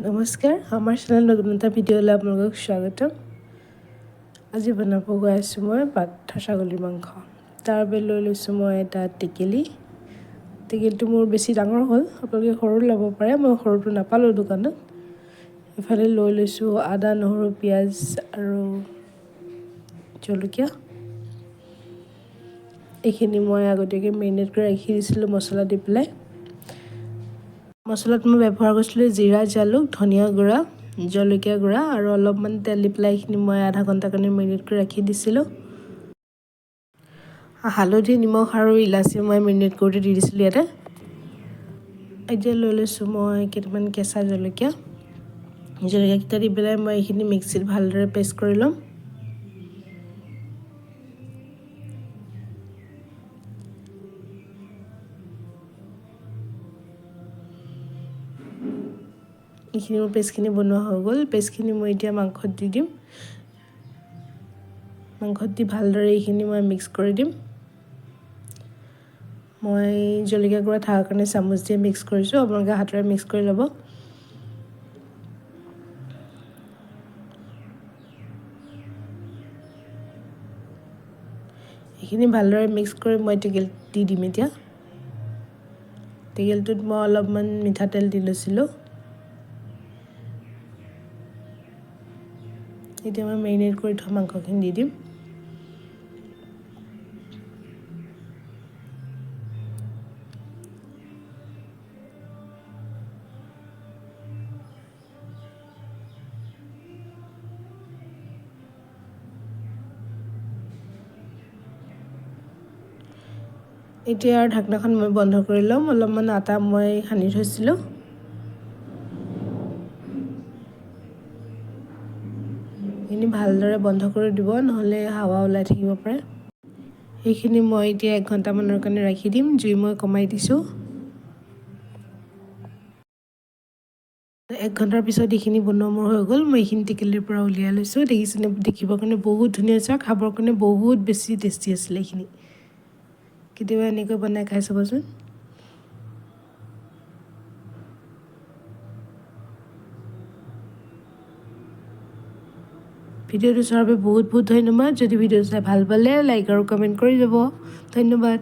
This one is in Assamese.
নমস্কাৰ আমাৰ চেনেল নতুন এটা ভিডিঅ'লৈ আপোনালোকক স্বাগতম আজি বনাব গৈ আছোঁ মই পাঠা ছাগলী মাংস তাৰ বাবে লৈ লৈছোঁ মই এটা টেকেলিটো মোৰ বেছি ডাঙৰ হ'ল আপোনালোকে সৰু ল'ব পাৰে মই সৰুটো নাপালোঁ দোকানত এফালে লৈ লৈছোঁ আদা নহৰু পিঁয়াজ আৰু জলকীয়া এইখিনি মই আগতীয়াকৈ মেৰিনেট কৰি ৰাখি দিছিলোঁ মছলা দি পেলাই মছলাত মই ব্যৱহাৰ কৰিছিলোঁ জিৰা জালুক ধনিয়া গুড়া জলকীয়া গুড়া আৰু অলপমান তেল দি পেলাই এইখিনি মই আধা ঘণ্টাৰ কাৰণে মেৰিনেট কৰি ৰাখি দিছিলোঁ হালধি নিমখ আৰু ইলাচি মই মেৰিনেট কৰি দি দিছিলোঁ ইয়াতে এতিয়া লৈ লৈছোঁ মই কেইটামান কেঁচা জলকীয়াকেইটা দি পেলাই মই এইখিনি মিক্সিত ভালদৰে পেষ্ট কৰি ল'ম এইখিনি মোৰ পেষ্টখিনি বনোৱা হৈ গ'ল পেষ্টখিনি মই এতিয়া মাংসত দি দিম মাংসত দি ভালদৰে এইখিনি মই মিক্স কৰি দিম মই জলকীয়া গুড়া থকাৰ কাৰণে চামুচ দিয়ে মিক্স কৰিছোঁ আপোনালোকে হাতেৰে মিক্স কৰি ল'ব এইখিনি ভালদৰে মিক্স কৰি মই টেকেলিত দি দিম এতিয়া টেকেলিটোত মই অলপমান মিঠাতেল দি লৈছিলোঁ এতিয়া মই মেৰিনেট কৰি থোৱা মাংসখিনি দি দিম এতিয়া ঢাকনাখন মই বন্ধ কৰি ল'ম অলপমান আটা মই সানি থৈছিলোঁ এইখিনি ভালদৰে বন্ধ কৰি দিব নহ'লে হাৱা ওলাই থাকিব পাৰে এইখিনি মই এতিয়া 1 ঘণ্টামানৰ কাৰণে ৰাখি দিম জুই মই কমাই দিছোঁ 1 ঘণ্টাৰ পিছত এইখিনি বনোৱা মোৰ হৈ গ'ল মই এইখিনি টেকেলিৰ পৰা উলিয়াই লৈছোঁ দেখিবৰ কাৰণে বহুত ধুনীয়া হৈছে খাবৰ কাৰণে বহুত বেছি টেষ্টি আছিলে এইখিনি কেতিয়াবা এনেকৈ বনাই খাই চাবচোন ভিডিঅ'টো চোৱাৰ বাবে বহুত ধন্যবাদ যদি ভিডিঅ'টো চাই ভাল পালে লাইক আৰু কমেণ্ট কৰি যাব ধন্যবাদ